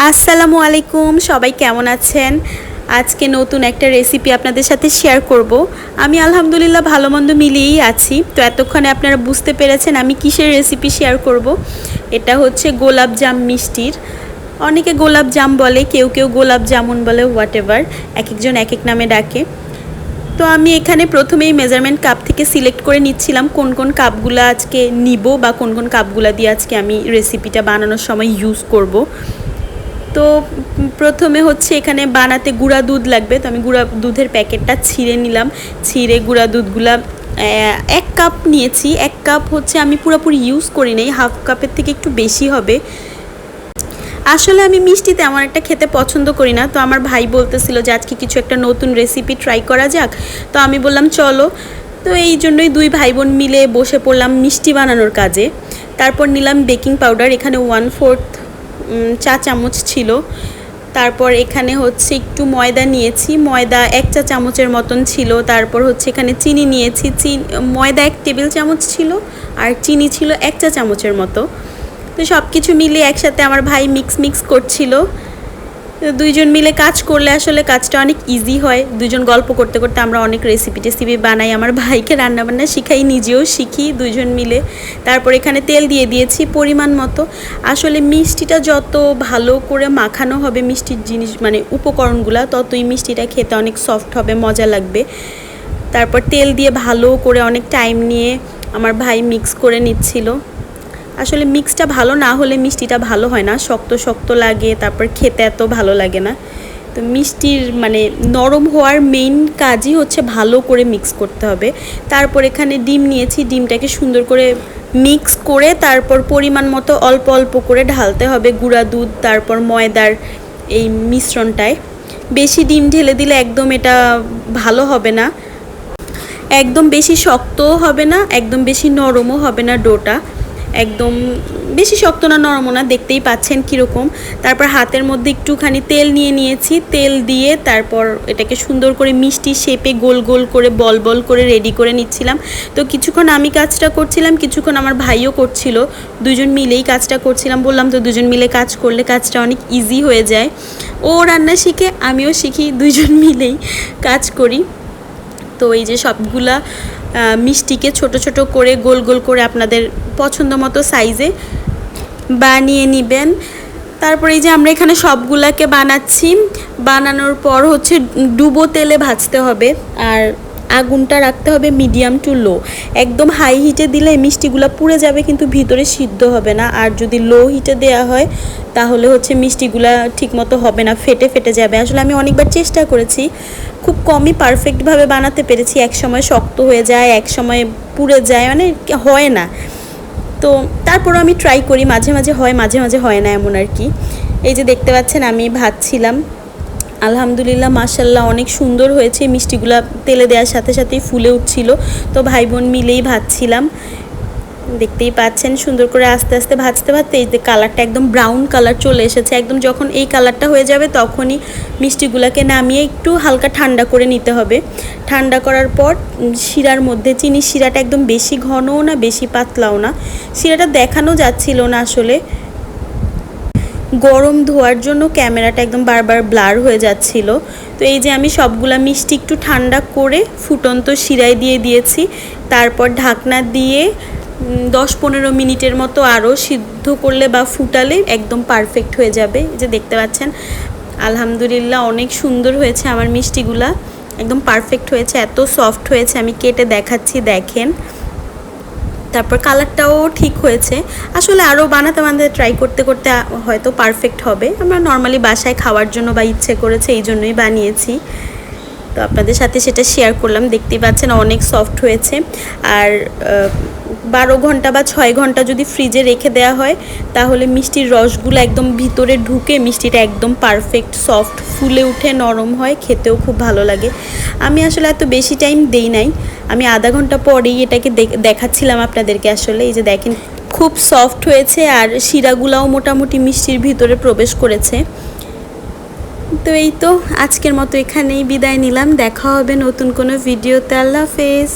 আসসালামু আলাইকুম, সবাই কেমন আছেন? আজকে নতুন একটা রেসিপি আপনাদের সাথে শেয়ার করব। আমি আলহামদুলিল্লাহ ভালো মন্দ মিলিয়েই আছি। তো এতক্ষণে আপনারা বুঝতে পেরেছেন আমি কিসের রেসিপি শেয়ার করব। এটা হচ্ছে গোলাপ জাম মিষ্টির। অনেকে গোলাপ জাম বলে, কেউ কেউ গোলাপ জামুন বলে, হোয়াট এভার, এক একজন এক এক নামে ডাকে। তো আমি এখানে প্রথমেই মেজারমেন্ট কাপ থেকে সিলেক্ট করে নিচ্ছিলাম কোন কোন কাপগুলো আজকে নিব বা কোন কোন কাপগুলো দিয়ে আজকে আমি রেসিপিটা বানানোর সময় ইউজ করব। তো প্রথমে হচ্ছে এখানে বানাতে গুঁড়া দুধ লাগবে। তো আমি গুঁড়া দুধের প্যাকেটটা ছিঁড়ে নিলাম। ছিঁড়ে গুঁড়া দুধগুলা 1 কাপ নিয়েছি। 1 কাপ হচ্ছে আমি পুরোপুরি ইউজ করি নাই, হাফ কাপের থেকে একটু বেশি হবে। আসলে আমি মিষ্টি তেমন একটা খেতে পছন্দ করি না। তো আমার ভাই বলতেছিল যে আজকে কিছু একটা নতুন রেসিপি ট্রাই করা যাক। তো আমি বললাম চলো। তো এই জন্যই 2 ভাই বোন মিলে বসে পড়লাম মিষ্টি বানানোর কাজে। তারপর নিলাম বেকিং পাউডার, এখানে 1/4 চা চামচ ছিল। তারপর এখানে হচ্ছে একটু ময়দা নিয়েছি, ময়দা 1 চা চামচের মতন ছিল। তারপর হচ্ছে এখানে চিনি নিয়েছি, ময়দা 1 টেবিল চামচ ছিল আর চিনি ছিল 1 চা চামচের মতো। তো সব কিছু মিলিয়ে একসাথে আমার ভাই মিক্স করছিল। দুইজন মিলে কাজ করলে আসলে কাজটা অনেক ইজি হয়। দুজন গল্প করতে করতে আমরা অনেক রেসিপি বানাই। আমার ভাইকে রান্নাবান্না শিখাই, নিজেও শিখি দুইজন মিলে। তারপর এখানে তেল দিয়ে দিয়েছি পরিমাণ মতো। আসলে মিষ্টিটা যত ভালো করে মাখানো হবে মিষ্টির জিনিস মানে উপকরণগুলো, ততই মিষ্টিটা খেতে অনেক সফট হবে, মজা লাগবে। তারপর তেল দিয়ে ভালো করে অনেক টাইম নিয়ে আমার ভাই মিক্স করে নিচ্ছিল। আসলে মিক্সটা ভালো না হলে মিষ্টিটা ভালো হয় না, শক্ত শক্ত লাগে, তারপর খেতে এত ভালো লাগে না। তো মিষ্টির মানে নরম হওয়ার মেইন কাজই হচ্ছে ভালো করে মিক্স করতে হবে। তারপর এখানে ডিম নিয়েছি, ডিমটাকে সুন্দর করে মিক্স করে তারপর পরিমাণ মতো অল্প অল্প করে ঢালতে হবে গুঁড়া দুধ তারপর ময়দার এই মিশ্রণটায়। বেশি ডিম ঢেলে দিলে একদম এটা ভালো হবে না, একদম বেশি শক্তও হবে না, একদম বেশি নরমও হবে না। ডোটা একদম বেশি শক্ত না নরম না, দেখতেই পাচ্ছেন কীরকম। তারপর হাতের মধ্যে একটুখানি তেল নিয়ে নিয়েছি, তেল দিয়ে তারপর এটাকে সুন্দর করে মিষ্টি শেপে গোল গোল করে বল বল করে রেডি করে নিচ্ছিলাম। তো কিছুক্ষণ আমি কাজটা করছিলাম, কিছুক্ষণ আমার ভাইও করছিল, দুজন মিলেই কাজটা করছিলাম। বললাম তো দুজন মিলে কাজ করলে কাজটা অনেক ইজি হয়ে যায়। ও রান্না শিখে, আমিও শিখি, দুজন মিলেই কাজ করি। তো এই যে সবগুলা মিষ্টিকে ছোট ছোট করে গোল গোল করে আপনাদের পছন্দ মতো সাইজে বানিয়ে নেবেন। তারপরে এই যে আমরা এখানে সবগুলাকে বানাচ্ছি। বানানোর পর হচ্ছে ডুবো তেলে ভাজতে হবে আর আগুনটা রাখতে হবে মিডিয়াম টু লো। একদম হাই হিটে দিলে মিষ্টিগুলো পুড়ে যাবে কিন্তু ভিতরে সিদ্ধ হবে না, আর যদি লো হিটে দেওয়া হয় তাহলে হচ্ছে মিষ্টিগুলা ঠিকমতো হবে না, ফেটে ফেটে যাবে। আসলে আমি অনেকবার চেষ্টা করেছি, খুব কমই পারফেক্টভাবে বানাতে পেরেছি। এক সময় শক্ত হয়ে যায়, এক সময় পুড়ে যায়, মানে হয় না। তো তারপরও আমি ট্রাই করি, মাঝে মাঝে হয় মাঝে মাঝে হয় না, এমন আর কি। এই যে দেখতে পাচ্ছেন আমি ভাজছিলাম, আলহামদুলিল্লাহ মাশাল্লাহ অনেক সুন্দর হয়েছে। মিষ্টিগুলা তেলে দেওয়ার সাথে সাথেই ফুলে উঠছিল। তো ভাই বোন মিলেই ভাজছিলাম, দেখতেই পাচ্ছেন সুন্দর করে আস্তে আস্তে ভাজতে ভাজতে এই যে কালারটা একদম ব্রাউন কালার চলে এসেছে। একদম যখন এই কালারটা হয়ে যাবে তখনই মিষ্টিগুলোকে নামিয়ে একটু হালকা ঠান্ডা করে নিতে হবে। ঠান্ডা করার পর শিরার মধ্যে চিনির শিরাটা একদম বেশি ঘনও না বেশি পাতলাও না, শিরাটা দেখানো যাচ্ছিল না আসলে, গরম ধোয়ার জন্য ক্যামেরাটা একদম বারবার ব্লার হয়ে যাচ্ছিল। তো এই যে আমি সবগুলা মিষ্টি একটু ঠান্ডা করে ফুটন্ত শিরায় দিয়ে দিয়েছি। তারপর ঢাকনা দিয়ে 10-15 মিনিটের মতো আরও সিদ্ধ করলে বা ফুটালে একদম পারফেক্ট হয়ে যাবে। এই যে দেখতে পাচ্ছেন আলহামদুলিল্লাহ অনেক সুন্দর হয়েছে আমার মিষ্টিগুলা, একদম পারফেক্ট হয়েছে, এত সফট হয়েছে। আমি কেটে দেখাচ্ছি, দেখেন। তারপর কালারটাও ঠিক হয়েছে। আসলে আরও বানাতে ট্রাই করতে করতে হয়তো পারফেক্ট হবে। আমরা নর্মালি বাসায় খাওয়ার জন্য বা ইচ্ছে করেছে এই জন্যই বানিয়েছি। তো আপনাদের সাথে সেটা শেয়ার করলাম। দেখতেই পাচ্ছেন অনেক সফট হয়েছে। আর 12 ঘন্টা বা 6 ঘন্টা যদি ফ্রিজে রেখে দেওয়া হয় তাহলে মিষ্টির রসগুলো একদম ভিতরে ঢুকে মিষ্টিটা একদম পারফেক্ট সফট ফুলে উঠে নরম হয়, খেতেও খুব ভালো লাগে। আমি আসলে এত বেশি টাইম দেই নাই, আমি আধা ঘন্টা পরেই এটাকে দেখাচ্ছিলাম আপনাদেরকে। আসলে এই যে দেখেন খুব সফট হয়েছে আর শিরাগুলাও মোটামুটি মিষ্টির ভিতরে প্রবেশ করেছে। তো এই তো আজকের মতো এখানেই বিদায় নিলাম, দেখা হবে নতুন কোনো ভিডিওতে। আল্লাহ হাফেজ।